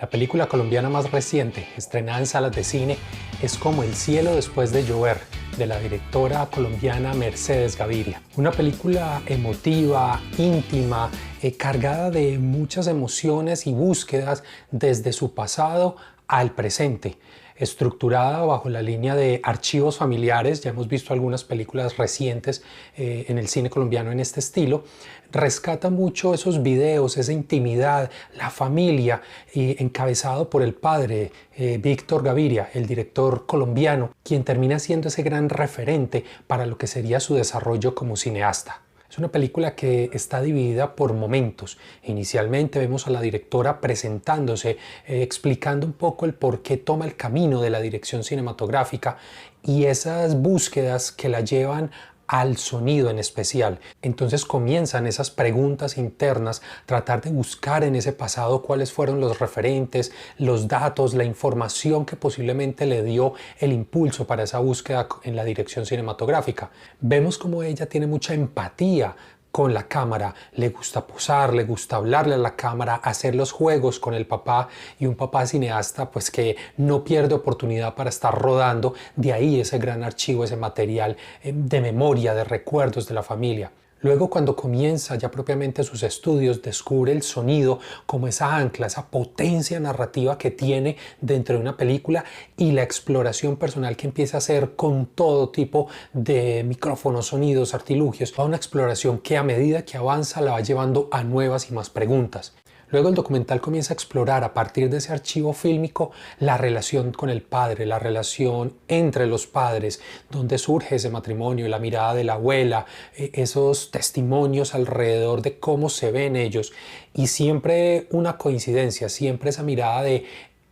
La película colombiana más reciente, estrenada en salas de cine, es Como el cielo después de llover, de la directora colombiana Mercedes Gaviria. Una película emotiva, íntima, cargada de muchas emociones y búsquedas desde su pasado al presente. Estructurada bajo la línea de archivos familiares, ya hemos visto algunas películas recientes en el cine colombiano en este estilo, rescata mucho esos videos, esa intimidad, la familia, encabezado por el padre, Víctor Gaviria, el director colombiano, quien termina siendo ese gran referente para lo que sería su desarrollo como cineasta. Es una película que está dividida por momentos. Inicialmente vemos a la directora presentándose, explicando un poco el por qué toma el camino de la dirección cinematográfica y esas búsquedas que la llevan al sonido en especial. Entonces comienzan esas preguntas internas, tratar de buscar en ese pasado cuáles fueron los referentes, los datos, la información que posiblemente le dio el impulso para esa búsqueda en la dirección cinematográfica. Vemos como ella tiene mucha empatía con la cámara, le gusta posar, le gusta hablarle a la cámara, hacer los juegos con el papá, y un papá cineasta pues que no pierde oportunidad para estar rodando, de ahí ese gran archivo, ese material de memoria, de recuerdos de la familia. Luego, cuando comienza ya propiamente sus estudios, descubre el sonido como esa ancla, esa potencia narrativa que tiene dentro de una película, y la exploración personal que empieza a hacer con todo tipo de micrófonos, sonidos, artilugios. Una exploración que a medida que avanza la va llevando a nuevas y más preguntas. Luego el documental comienza a explorar a partir de ese archivo fílmico la relación con el padre, la relación entre los padres, donde surge ese matrimonio, la mirada de la abuela, esos testimonios alrededor de cómo se ven ellos, y siempre una coincidencia, siempre esa mirada de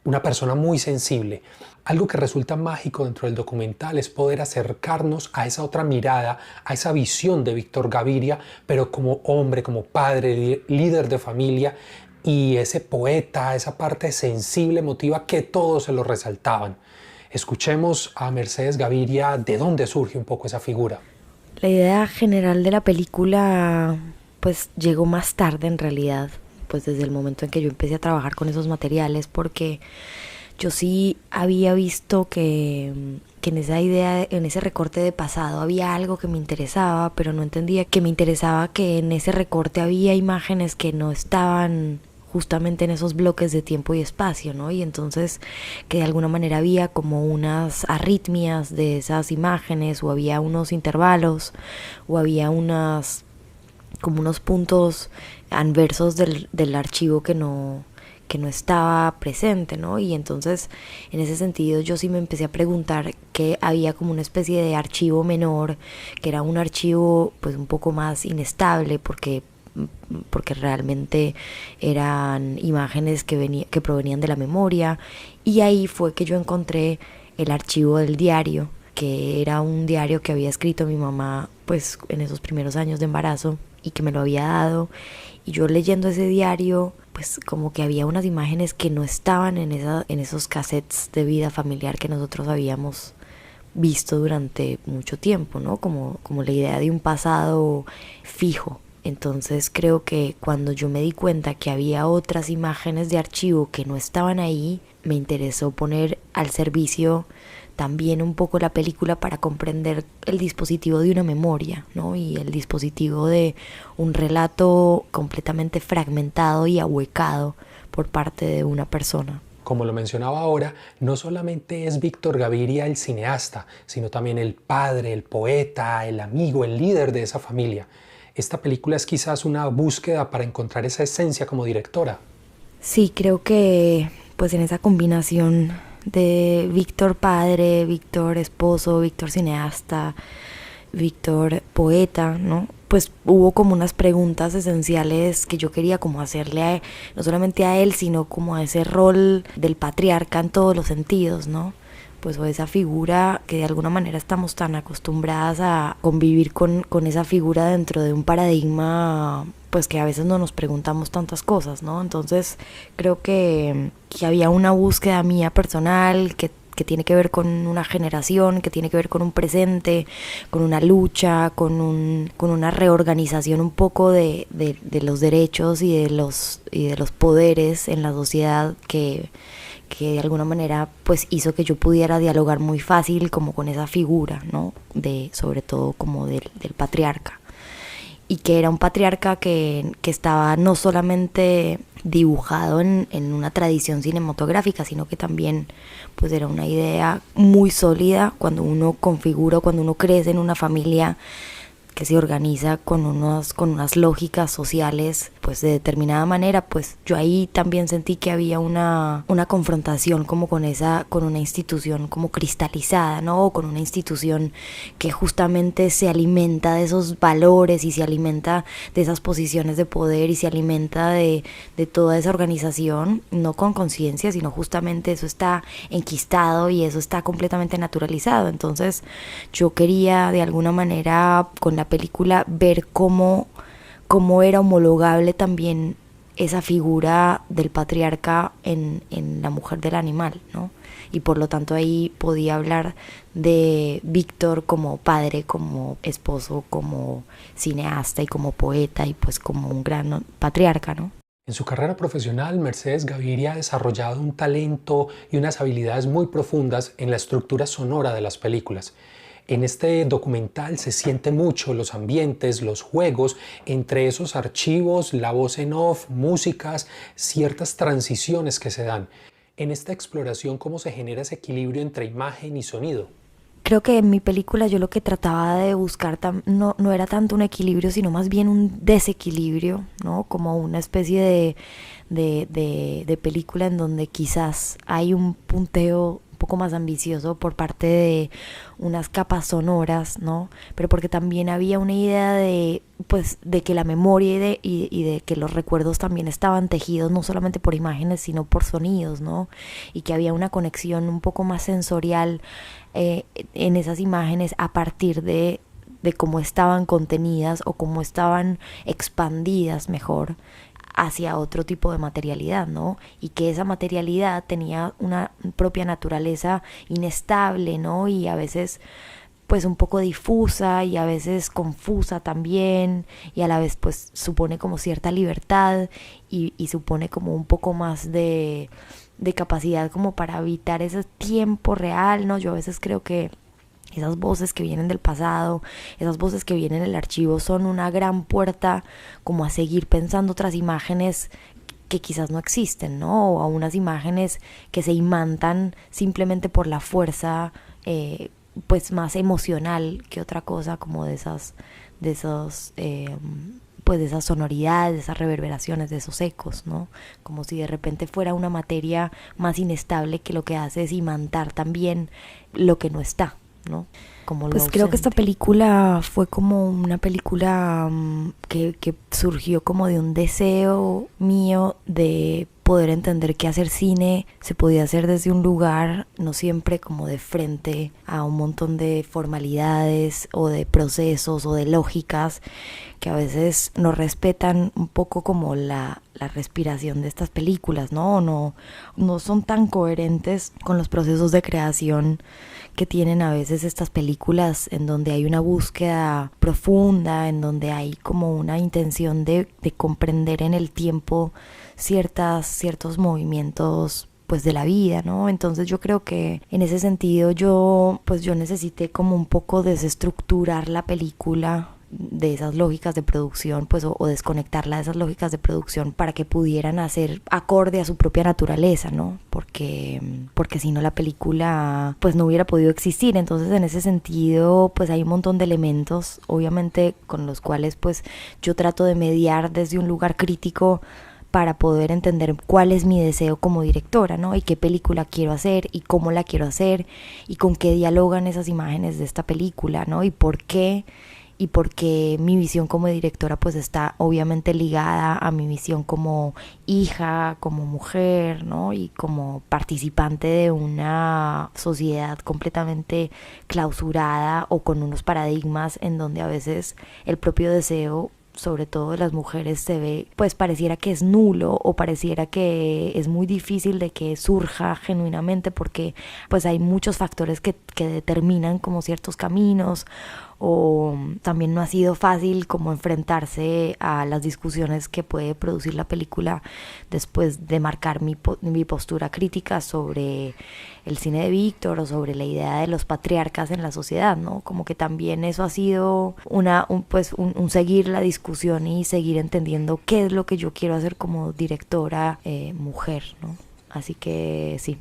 una persona muy sensible. Algo que resulta mágico dentro del documental es poder acercarnos a esa otra mirada, a esa visión de Víctor Gaviria, pero como hombre, como padre, líder de familia, y ese poeta, esa parte sensible, emotiva que todos se lo resaltaban. Escuchemos a Mercedes Gaviria de dónde surge un poco esa figura. La idea general de la película pues llegó más tarde en realidad, pues desde el momento en que yo empecé a trabajar con esos materiales, porque yo sí había visto que en esa idea, en ese recorte de pasado había algo que me interesaba, pero no entendía que me interesaba que en ese recorte había imágenes que no estaban justamente en esos bloques de tiempo y espacio, ¿no? Y entonces que de alguna manera había como unas arritmias de esas imágenes, o había unos intervalos, o había como unos puntos anversos del archivo que no estaba presente, ¿no? Y entonces en ese sentido yo sí me empecé a preguntar que había como una especie de archivo menor, que era un archivo pues un poco más inestable, porque realmente eran imágenes que provenían de la memoria, y ahí fue que yo encontré el archivo del diario, que era un diario que había escrito mi mamá pues en esos primeros años de embarazo y que me lo había dado. Y yo leyendo ese diario, pues como que había unas imágenes que no estaban en esos cassettes de vida familiar que nosotros habíamos visto durante mucho tiempo, ¿no? Como la idea de un pasado fijo. Entonces creo que cuando yo me di cuenta que había otras imágenes de archivo que no estaban ahí, me interesó poner al servicio también un poco la película para comprender el dispositivo de una memoria, ¿no? Y el dispositivo de un relato completamente fragmentado y ahuecado por parte de una persona. Como lo mencionaba ahora, no solamente es Víctor Gaviria el cineasta, sino también el padre, el poeta, el amigo, el líder de esa familia. Esta película es quizás una búsqueda para encontrar esa esencia como directora. Sí, creo que pues en esa combinación de Víctor padre, Víctor esposo, Víctor cineasta, Víctor poeta, ¿no? Pues hubo como unas preguntas esenciales que yo quería como hacerle no solamente a él, sino como a ese rol del patriarca en todos los sentidos, ¿no? Pues o esa figura que de alguna manera estamos tan acostumbradas a convivir con esa figura dentro de un paradigma, pues que a veces no nos preguntamos tantas cosas, ¿no? Entonces creo que había una búsqueda mía personal que que tiene que ver con una generación, que tiene que ver con un presente, con una lucha, con una reorganización un poco de los derechos y de los poderes en la sociedad que de alguna manera pues hizo que yo pudiera dialogar muy fácil como con esa figura, ¿no? Sobre todo como del patriarca. Y que era un patriarca que estaba no solamente dibujado en una tradición cinematográfica, sino que también pues era una idea muy sólida cuando uno configura, cuando uno crece en una familia que se organiza con unas lógicas sociales pues de determinada manera. Pues yo ahí también sentí que había una confrontación como con una institución como cristalizada, ¿no? O con una institución que justamente se alimenta de esos valores y se alimenta de esas posiciones de poder y se alimenta de toda esa organización, no con conciencia, sino justamente eso está enquistado y eso está completamente naturalizado. Entonces yo quería de alguna manera con la película ver cómo era homologable también esa figura del patriarca en la mujer del animal, ¿no? Y por lo tanto ahí podía hablar de Víctor como padre, como esposo, como cineasta y como poeta y pues como un gran patriarca, ¿no? En su carrera profesional, Mercedes Gaviria ha desarrollado un talento y unas habilidades muy profundas en la estructura sonora de las películas. En este documental se siente mucho los ambientes, los juegos, entre esos archivos, la voz en off, músicas, ciertas transiciones que se dan. En esta exploración, ¿cómo se genera ese equilibrio entre imagen y sonido? Creo que en mi película yo lo que trataba de buscar no era tanto un equilibrio, sino más bien un desequilibrio, ¿no? Como una especie de película en donde quizás hay un punteo un poco más ambicioso por parte de unas capas sonoras, ¿no? Pero porque también había una idea de que la memoria y de que los recuerdos también estaban tejidos no solamente por imágenes sino por sonidos, ¿no? Y que había una conexión un poco más sensorial en esas imágenes a partir de cómo estaban contenidas o cómo estaban expandidas mejor hacia otro tipo de materialidad, ¿no? Y que esa materialidad tenía una propia naturaleza inestable, ¿no? Y a veces pues un poco difusa y a veces confusa también, y a la vez pues supone como cierta libertad y supone como un poco más de capacidad como para evitar ese tiempo real, ¿no? Yo a veces creo que esas voces que vienen del pasado, esas voces que vienen del archivo son una gran puerta como a seguir pensando otras imágenes que quizás no existen, ¿no? O a unas imágenes que se imantan simplemente por la fuerza pues más emocional que otra cosa, como de esas pues de esas sonoridades, de esas reverberaciones, de esos ecos, ¿no? Como si de repente fuera una materia más inestable que lo que hace es imantar también lo que no está, ¿no? Como pues creo que esta película fue como una película que surgió como de un deseo mío de poder entender que hacer cine se podía hacer desde un lugar, no siempre como de frente a un montón de formalidades o de procesos o de lógicas que a veces no respetan un poco como la respiración de estas películas, ¿no? No son tan coherentes con los procesos de creación que tienen a veces estas películas, en donde hay una búsqueda profunda, en donde hay como una intención de comprender en el tiempo ciertos movimientos pues de la vida, ¿no? Entonces yo creo que en ese sentido yo necesité como un poco desestructurar la película de esas lógicas de producción, pues o desconectarla de esas lógicas de producción para que pudieran hacer acorde a su propia naturaleza, ¿no? Porque si no la película pues no hubiera podido existir. Entonces en ese sentido pues hay un montón de elementos, obviamente, con los cuales pues yo trato de mediar desde un lugar crítico para poder entender cuál es mi deseo como directora, ¿no? Y qué película quiero hacer y cómo la quiero hacer y con qué dialogan esas imágenes de esta película, ¿no? Y porque mi visión como directora pues está obviamente ligada a mi visión como hija, como mujer, ¿no? Y como participante de una sociedad completamente clausurada o con unos paradigmas en donde a veces el propio deseo sobre todo de las mujeres, se ve, pues pareciera que es nulo o pareciera que es muy difícil de que surja genuinamente, porque pues hay muchos factores que determinan como ciertos caminos, o también no ha sido fácil como enfrentarse a las discusiones que puede producir la película después de marcar mi postura crítica sobre el cine de Víctor o sobre la idea de los patriarcas en la sociedad, ¿no? Como que también eso ha sido un seguir la discusión y seguir entendiendo qué es lo que yo quiero hacer como directora mujer, ¿no? Así que sí.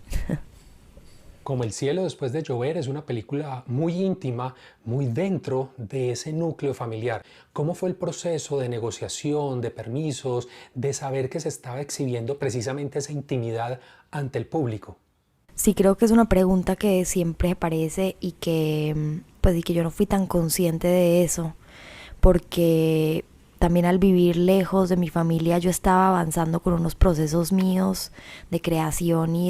Como el cielo después de llover es una película muy íntima, muy dentro de ese núcleo familiar. ¿Cómo fue el proceso de negociación, de permisos, de saber que se estaba exhibiendo precisamente esa intimidad ante el público? Sí, creo que es una pregunta que siempre aparece y que yo no fui tan consciente de eso, porque también al vivir lejos de mi familia yo estaba avanzando con unos procesos míos de creación y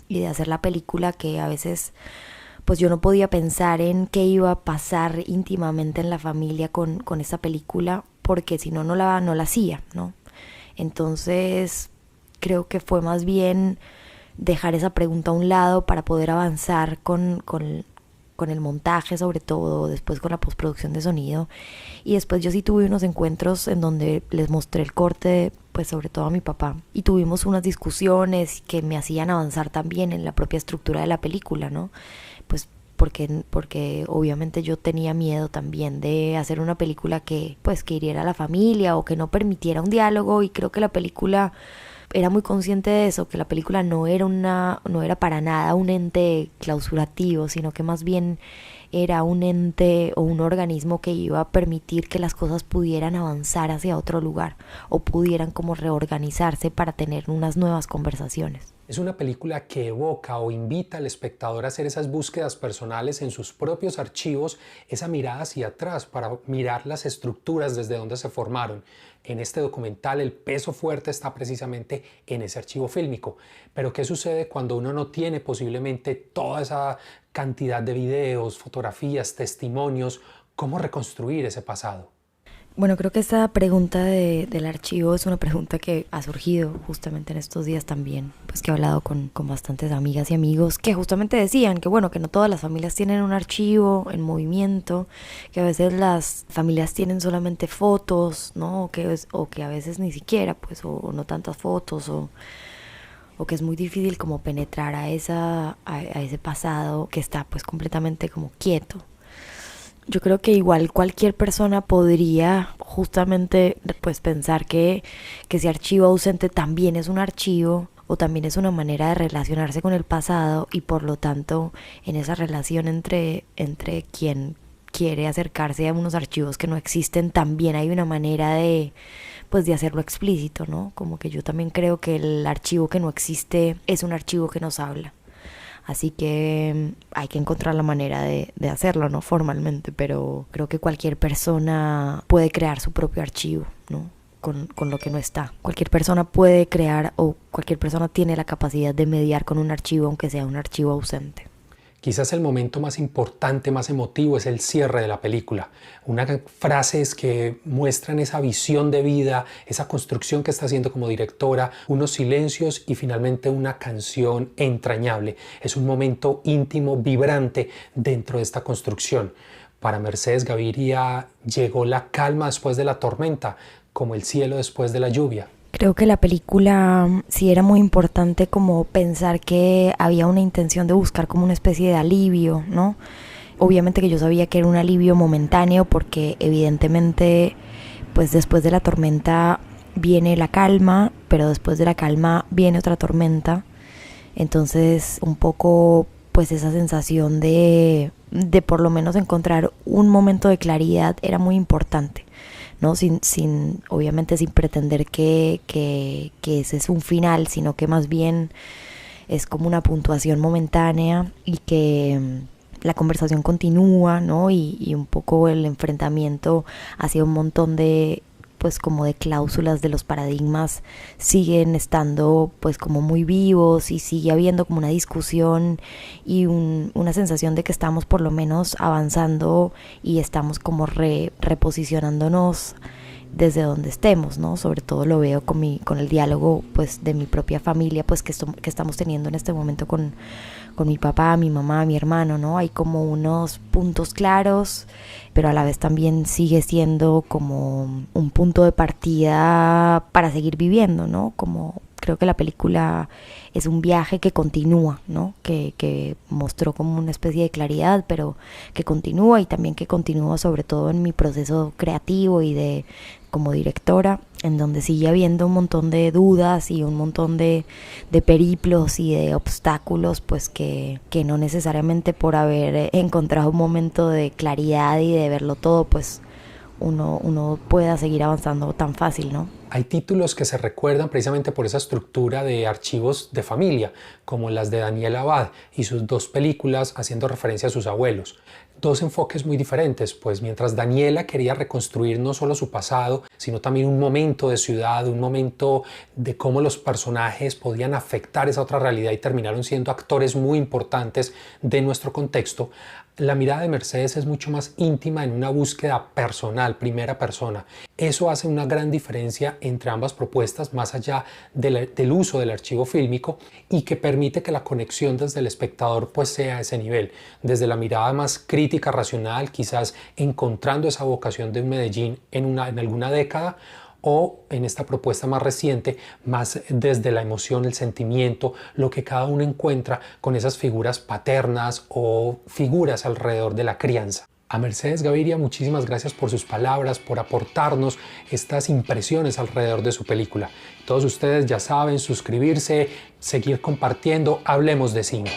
de hacer la película, que a veces pues yo no podía pensar en qué iba a pasar íntimamente en la familia con esta película, porque si no, no la hacía, ¿no? Entonces creo que fue más bien dejar esa pregunta a un lado para poder avanzar con el montaje, sobre todo, después con la postproducción de sonido. Y después yo sí tuve unos encuentros en donde les mostré el corte, pues sobre todo a mi papá, y tuvimos unas discusiones que me hacían avanzar también en la propia estructura de la película, ¿no? Pues porque obviamente yo tenía miedo también de hacer una película que hiriera a la familia o que no permitiera un diálogo, y creo que la película era muy consciente de eso, que la película no era para nada un ente clausurativo, sino que más bien era un ente o un organismo que iba a permitir que las cosas pudieran avanzar hacia otro lugar o pudieran como reorganizarse para tener unas nuevas conversaciones. Es una película que evoca o invita al espectador a hacer esas búsquedas personales en sus propios archivos, esa mirada hacia atrás para mirar las estructuras desde donde se formaron. En este documental el peso fuerte está precisamente en ese archivo fílmico. Pero ¿qué sucede cuando uno no tiene posiblemente toda esa cantidad de videos, fotografías, testimonios? ¿Cómo reconstruir ese pasado? Bueno, creo que esta pregunta del archivo es una pregunta que ha surgido justamente en estos días también, pues que he hablado con bastantes amigas y amigos que justamente decían que bueno, que no todas las familias tienen un archivo en movimiento, que a veces las familias tienen solamente fotos, ¿no? O que a veces ni siquiera, pues, o no tantas fotos, o que es muy difícil como penetrar a ese pasado que está pues completamente como quieto. Yo creo que igual cualquier persona podría justamente pues pensar que ese archivo ausente también es un archivo o también es una manera de relacionarse con el pasado, y por lo tanto en esa relación entre quien quiere acercarse a unos archivos que no existen también hay una manera de hacerlo explícito, ¿no? Como que yo también creo que el archivo que no existe es un archivo que nos habla. Así que hay que encontrar la manera de hacerlo, ¿no? Formalmente, pero creo que cualquier persona puede crear su propio archivo, ¿no? Con lo que no está. Cualquier persona puede crear, o cualquier persona tiene la capacidad de mediar con un archivo, aunque sea un archivo ausente. Quizás el momento más importante, más emotivo, es el cierre de la película. Unas frases que muestran esa visión de vida, esa construcción que está haciendo como directora, unos silencios y finalmente una canción entrañable. Es un momento íntimo, vibrante dentro de esta construcción. Para Mercedes Gaviria llegó la calma después de la tormenta, como el cielo después de la lluvia. Creo que la película sí era muy importante como pensar que había una intención de buscar como una especie de alivio, ¿no? Obviamente que yo sabía que era un alivio momentáneo, porque evidentemente pues después de la tormenta viene la calma, pero después de la calma viene otra tormenta. Entonces un poco pues esa sensación de por lo menos encontrar un momento de claridad era muy importante, ¿no? Obviamente sin pretender que ese es un final, sino que más bien es como una puntuación momentánea y que la conversación continúa, ¿no? Y un poco el enfrentamiento hacia un montón de pues como de cláusulas de los paradigmas siguen estando pues como muy vivos, y sigue habiendo como una discusión y una sensación de que estamos por lo menos avanzando y estamos como reposicionándonos desde donde estemos, ¿no? Sobre todo lo veo con el diálogo pues de mi propia familia, pues que estamos teniendo en este momento con mi papá, mi mamá, mi hermano, ¿no? Hay como unos puntos claros, pero a la vez también sigue siendo como un punto de partida para seguir viviendo, ¿no? Como creo que la película es un viaje que continúa, ¿no? Que mostró como una especie de claridad, pero que continúa, y también que continúa sobre todo en mi proceso creativo y de como directora, en donde sigue habiendo un montón de dudas y un montón de periplos y de obstáculos, pues que no necesariamente por haber encontrado un momento de claridad y de verlo todo, pues uno pueda seguir avanzando tan fácil, ¿no? Hay títulos que se recuerdan precisamente por esa estructura de archivos de familia, como las de Daniel Abad y sus dos películas haciendo referencia a sus abuelos. Dos enfoques muy diferentes, pues mientras Daniela quería reconstruir no solo su pasado, sino también un momento de ciudad, un momento de cómo los personajes podían afectar esa otra realidad y terminaron siendo actores muy importantes de nuestro contexto, la mirada de Mercedes es mucho más íntima, en una búsqueda personal, primera persona. Eso hace una gran diferencia entre ambas propuestas, más allá del uso del archivo fílmico, y que permite que la conexión desde el espectador pues sea a ese nivel, desde la mirada más crítica, racional, quizás encontrando esa vocación de Medellín en alguna década, o en esta propuesta más reciente, más desde la emoción, el sentimiento, lo que cada uno encuentra con esas figuras paternas o figuras alrededor de la crianza. A Mercedes Gaviria, muchísimas gracias por sus palabras, por aportarnos estas impresiones alrededor de su película. Todos ustedes ya saben, suscribirse, seguir compartiendo, hablemos de cine.